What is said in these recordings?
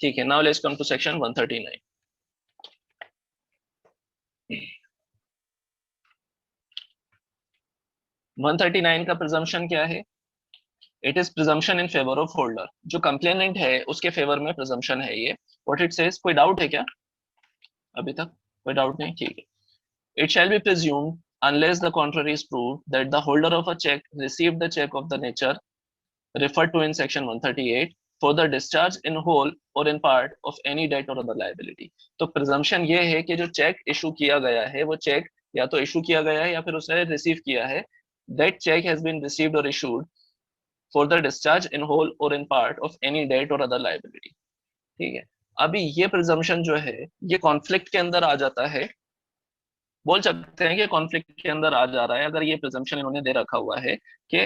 ठीक है, now let's come to section 139। 139 का प्रिजम्पशन क्या है? It is presumption in favour of holder. जो कंप्लेनेंट है उसके फेवर में प्रिजम्पशन है ये। व्हाट इट सेज, कोई डाउट है क्या अभी तक? कोई डाउट नहीं, ठीक है। It shall be presumed, unless the contrary is proved, that the holder of a check received the check of the nature referred to in section 138 for the discharge in whole or in part of any debt or other liability। तो presumption ये है कि जो check issue किया गया है वो check या तो इशू किया गया है या फिर उसने रिसीव किया है। That check has been received or issued for the discharge in whole or in part of any debt or other liability। ठीक है, अभी ये presumption जो है ये कॉन्फ्लिक्ट के अंदर आ जाता है। बोल सकते हैं कि कॉन्फ्लिक्ट के अंदर आ जा रहा है अगर ये प्रिजम्पशन इन्होंने दे रखा हुआ है कि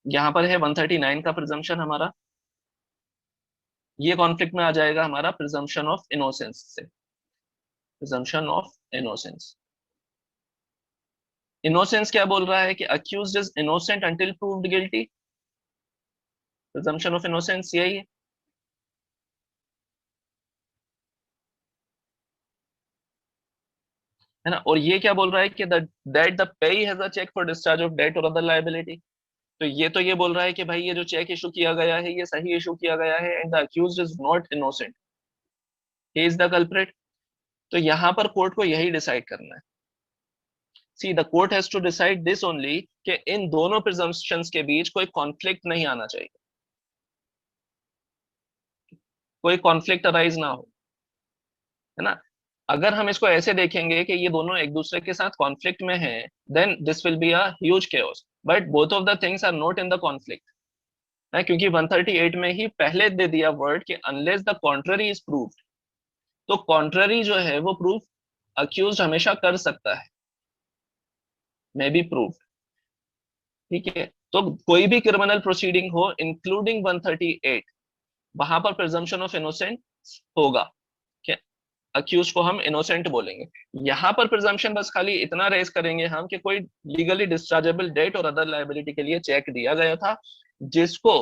यहाँ पर है 139 का प्रिजम्पशन हमारा, ये कॉन्फ्लिक्ट में आ जाएगा हमारा प्रिजम्पशन ऑफ इनोसेंस से। प्रिजम्पशन ऑफ इनोसेंस, इनोसेंस क्या बोल रहा है कि accused is innocent until proved guilty. Presumption of innocence यही है ना। और ये क्या बोल रहा है कि that the payee has a cheque for discharge of debt और अदर लायबिलिटी। तो ये बोल रहा है कि भाई ये जो चेक इशू किया गया है ये सही इशू किया गया है and the accused is not innocent, he is the culprit. तो यहां पर कोर्ट को यही डिसाइड करना है। See the court has to decide this only कि इन दोनों प्रिजम्पशंस के बीच कोई कॉन्फ्लिक्ट नहीं आना चाहिए, कोई कॉन्फ्लिक्ट अराइज ना हो, है ना। अगर हम इसको ऐसे देखेंगे कि ये दोनों एक दूसरे के साथ कॉन्फ्लिक्ट में हैं, then this will be a huge chaos, but both of the things are not in the conflict है, क्योंकि 138 में ही पहले दे दिया वर्ड कि unless the contrary is proved. तो कॉन्ट्ररी जो है वो प्रूफ अक्यूज हमेशा कर सकता है, मे बी प्रूफ। ठीक है, तो कोई भी क्रिमिनल प्रोसीडिंग हो इंक्लूडिंग 138, वहां पर प्रिजम्पशन ऑफ इनोसेंट होगा कि अक्यूज को हम इनोसेंट बोलेंगे। यहां पर प्रिजम्पशन बस खाली इतना रेज करेंगे हम कि कोई लीगली डिस्चार्जेबल डेट और अदर लायबिलिटी के लिए चेक दिया गया था जिसको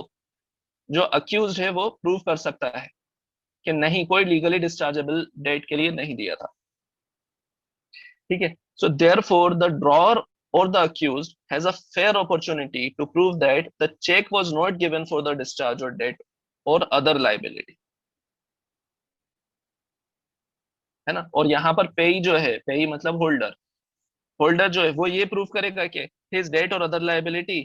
जो अक्यूज है वो प्रूव कर सकता है कि नहीं, कोई लीगली डिस्चार्जेबल डेट के लिए नहीं दिया था। ठीक है, so therefore the drawer or the accused has a fair opportunity to prove that the check was not given for the discharge or debt or other liability, है ना। और यहाँ पर पेई जो है, पेई मतलब होल्डर, होल्डर जो है वो ये प्रूव करेगा कि हिज डेट और अदर लायबिलिटी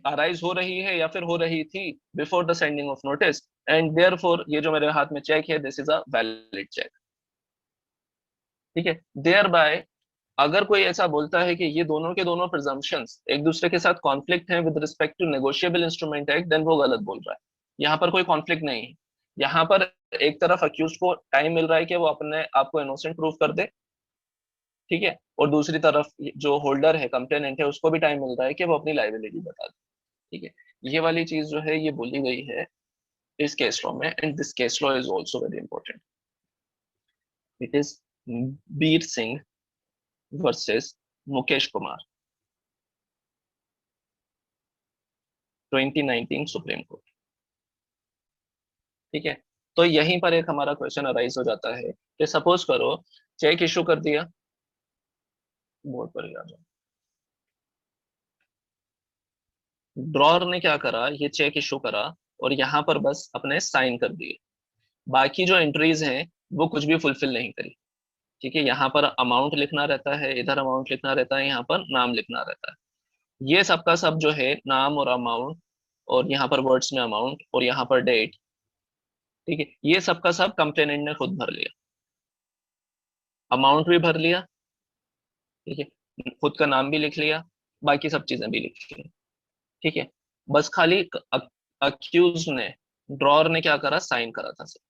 अराइज हो रही है या फिर हो रही थी before the sending of notice, and therefore ये जो मेरे हाथ में चेक है this is a valid cheque. ठीक है, देयर बाय अगर कोई ऐसा बोलता है कि ये दोनों के दोनों प्रिजम्पशंस एक दूसरे के साथ कॉन्फ्लिक्ट हैं with respect to negotiable instrument act, then वो गलत बोल रहा है। यहाँ पर कोई कॉन्फ्लिक्ट नहीं है। यहाँ पर एक तरफ अक्यूज को टाइम मिल रहा है कि वो अपने आप को इनोसेंट प्रूव कर दे, ठीक है, और दूसरी तरफ जो होल्डर है, कंप्लेनेंट है, उसको भी टाइम मिल रहा है कि वो अपनी लाइबिलिटी बता दे। ठीक है, ये वाली चीज जो है ये बोली गई है इस केस लॉ में, and this case law is also very important. It is Bir Singh versus Mukesh Kumar, 2019 supreme court. ठीक है, तो यहीं पर एक हमारा क्वेश्चन अराइज हो जाता है कि सपोज करो चेक इशू कर दिया, बोर्ड पर आ जाओ, ड्रॉर ने क्या करा, ये चेक इशू करा और यहाँ पर बस अपने साइन कर दिए, बाकी जो एंट्रीज हैं वो कुछ भी फुलफिल नहीं करी। ठीक है, यहाँ पर अमाउंट लिखना रहता है, इधर अमाउंट लिखना रहता है, यहाँ पर नाम लिखना रहता है। ये सबका सब जो है नाम और अमाउंट, और यहाँ पर वर्ड्स में अमाउंट और यहाँ पर डेट, ठीक है, ये सबका सब कंप्लेनेंट ने खुद भर लिया, अमाउंट भी भर लिया, ठीक है, खुद का नाम भी लिख लिया, बाकी सब चीजें भी लिख ली। ठीक है, बस खाली अक्यूज ने, ड्रॉर ने क्या करा, साइन करा था सिर्फ।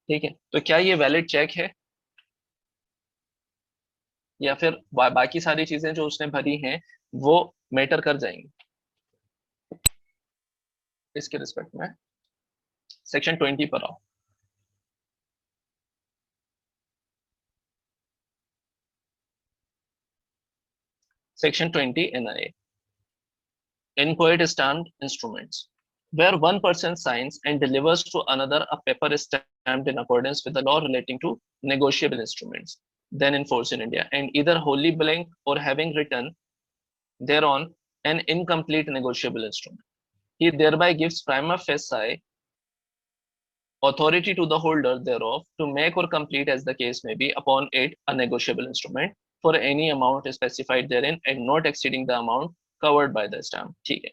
ठीक है, तो क्या ये वैलिड चेक है या फिर बाकी सारी चीजें जो उसने भरी हैं वो मैटर कर जाएंगी इसके रिस्पेक्ट में। सेक्शन 20 पर आओ। Section 20 NIA, inchoate stamped instruments, where one person signs and delivers to another a paper stamped in accordance with the law relating to negotiable instruments, then in force in India, and either wholly blank or having written thereon an incomplete negotiable instrument. He thereby gives prima facie authority to the holder thereof to make or complete, as the case may be, upon it a negotiable instrument for any amount specified therein and not exceeding the amount covered by the stamp. ठीक है,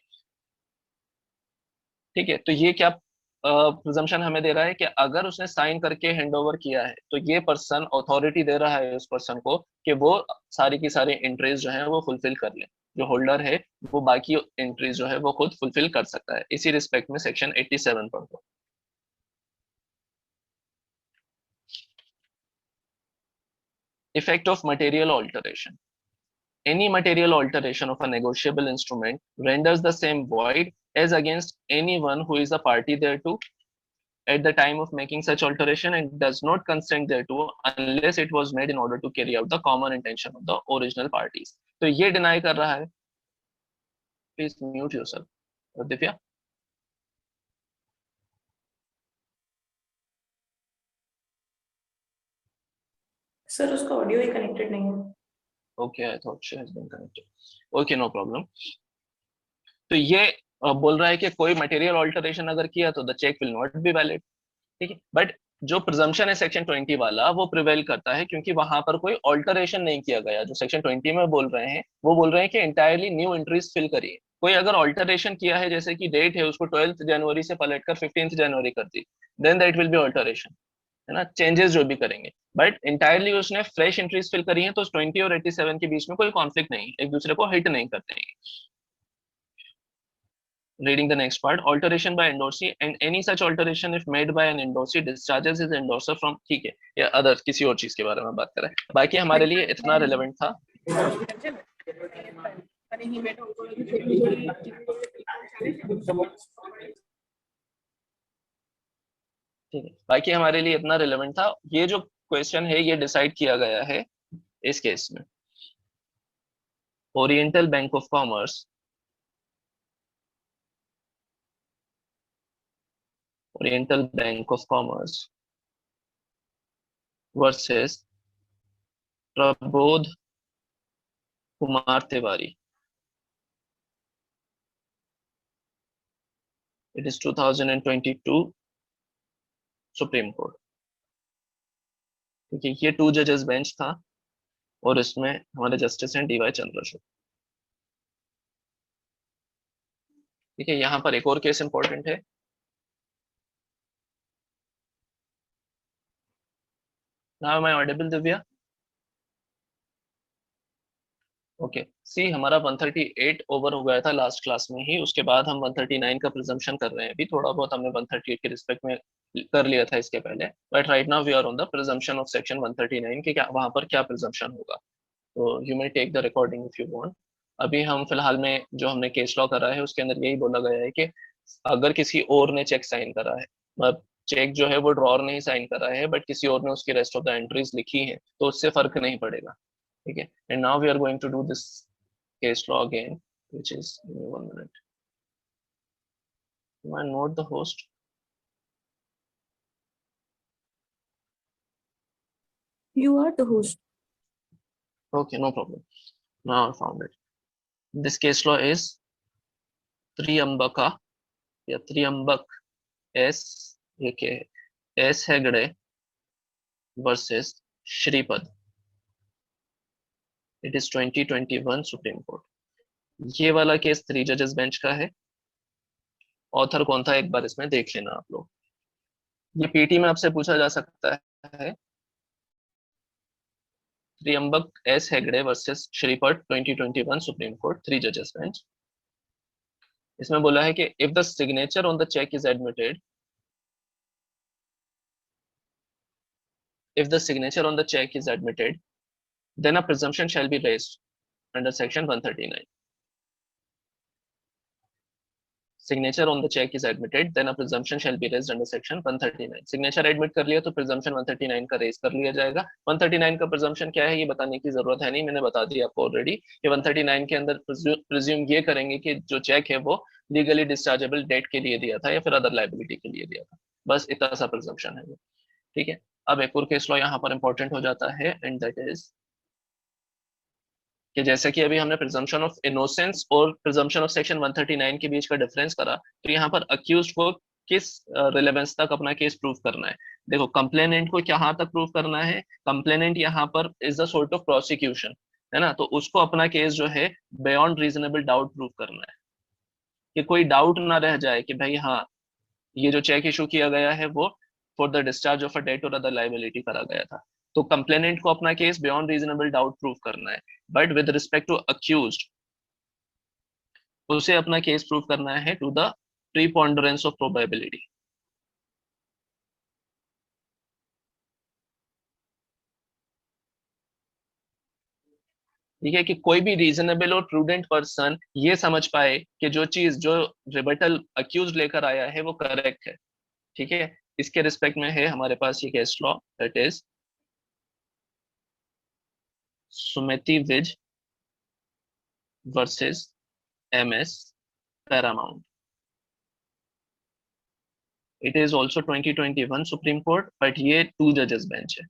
ठीक है। तो ये क्या presumption हमें दे रहा है कि अगर उसने साइन करके हैंडओवर किया है तो ये पर्सन अथॉरिटी दे रहा है उस पर्सन को कि वो सारी की सारी एंट्रीज जो है वो फुलफिल कर ले। जो होल्डर है वो बाकी एंट्रीज जो है वो खुद फुलफिल कर सकता है। इसी रिस्पेक्ट में सेक्शन 87 पढ़ दो। Effect of material alteration. Any material alteration of a negotiable instrument renders the same void as against anyone who is a party thereto at the time of making such alteration and does not consent thereto unless it was made in order to carry out the common intention of the original parties. तो ये deny कर रहा है। Please mute yourself Divya. Sir उसका audio ही connected नहीं है। Okay, I thought she has been connected. Okay, no problem. तो ये बोल रहा है कि कोई मटेरियल ऑल्टरेशन अगर किया तो the cheque will not be valid. ठीक है, बट जो प्रिजम्पशन है सेक्शन 20 वाला वो प्रिवेल करता है क्योंकि वहां पर कोई ऑल्टरेशन नहीं किया गया। जो सेक्शन 20 में बोल रहे हैं वो बोल रहे हैं कि इंटायरली न्यू एंट्रीज फिल करिए। कोई अगर ऑल्टरेशन किया है, जैसे कि डेट है उसको 12 जनवरी से पलटकर 15 जनवरी कर दी, then that will be alteration, है ना, चेंजेस जो भी करेंगे। बट इंटायरली उसने फ्रेश एंट्रीज फिल करी है तो 20 और 87 के बीच में कोई कॉन्फ्लिक्ट नहीं, एक दूसरे को हिट नहीं करते हैं। Reading the next part, alteration by endorsee and any such alteration if made by an endorsee discharges his endorser from, ठीक है, या अदर किसी और चीज के बारे में बात कर रहे हैं। बाकी हमारे लिए इतना रिलेवेंट था। ठीक है, बाकी हमारे लिए इतना रिलेवेंट था। ये जो क्वेश्चन है ये डिसाइड किया गया है इस केस में। Oriental bank of commerce, Oriental Bank of Commerce versus Prabodh Kumar Tiwari. It is 2022 Supreme Court. क्योंकि ये 2 जजेस बेंच था और इसमें हमारे जस्टिस हैं DY चंद्रचूड़। ठीक है, यहाँ पर एक और केस इंपॉर्टेंट है। Now am I audible, Divya? Okay, see हमारा 138 ओवर हो गया था लास्ट क्लास में ही। उसके बाद हम 139 का प्रिजम्पशन कर रहे हैं। अभी थोड़ा बहुत हमने 138 के रिस्पेक्ट में कर लिया था इसके पहले, but right now we are on the presumption of section 139 के क्या वहां पर क्या प्रिजम्पशन होगा। तो you may take the recording if you want. अभी हम फिलहाल में जो हमने केस लॉ करा है उसके अंदर यही बोला गया है कि अगर किसी और ने चेक साइन करा है, मतलब चेक जो है वो ड्रॉर ने ही साइन करा है बट किसी और ने उसकी रेस्ट ऑफ द एंट्रीज लिखी है, तो उससे फर्क नहीं पड़ेगा। ठीक है, and now we are going to do this case law again, which is, give me 1 minute. Am I not the host? You are the host. Okay, no problem. Now I found it. This case law is Triambaka या Triambak S, ये क्या है, S Hegde versus Shripad. It is 2021 supreme court. ये वाला case 3 जजेस bench का है। Author कौन था एक बार इसमें देख लेना आप लोग। ये पीटी में आपसे पूछा जा सकता है। Triyambak S Hegde versus Shripad 2021 supreme court 3 जजेस बेंच। इसमें बोला है कि if the signature on the cheque is admitted, if the signature on the check is admitted, then a presumption shall be raised under section 139. signature on the check is admitted, then a presumption shall be raised under section 139. signature admit कर लिया तो presumption 139 का raise कर लिया जाएगा. 139 का presumption क्या है ये बताने की जरूरत है नहीं, मैंने बता दिया आपको already कि 139 के अंदर presume ये करेंगे कि जो check है वो legally dischargeable debt के लिए दिया था या फिर other liability के लिए दिया था. बस इतना सा presumption है. ठीक है. अब एक और केस लॉ यहाँ पर इंपॉर्टेंट हो जाता है, एंड दैट इज कि जैसे कि अभी हमने प्रिजम्पशन ऑफ इनोसेंस और प्रिजम्पशन ऑफ सेक्शन 139 के बीच का डिफरेंस करा, तो यहाँ पर अक्यूज्ड को किस रिलेवेंस तक अपना केस प्रूव करना है. देखो कंप्लेनेंट को कहाँ तक प्रूव करना है, कंप्लेनेंट यहाँ पर is the sort of prosecution, है ना, तो उसको अपना केस जो है बियॉन्ड रीजनेबल डाउट प्रूव करना है, कि कोई डाउट ना रह जाए कि भाई हाँ ये जो चेक इशू किया गया है वो for the discharge of a debt और अदर लायबिलिटी करा गया था. तो कंप्लेनेंट को अपना case beyond reasonable doubt prove करना है, but with respect to accused उसे अपना केस प्रूव करना है to the preponderance of probability. ठीक है, कि कोई भी रीजनेबल और प्रूडेंट पर्सन ये समझ पाए कि जो चीज जो रिबटल अक्यूज लेकर आया है वो करेक्ट है. ठीक है, इसके रिस्पेक्ट में है हमारे पास ये case law, that is Sumiti Vij versus MS Paramount. It is also 2021 supreme court, but ये 2 जजेस बेंच है.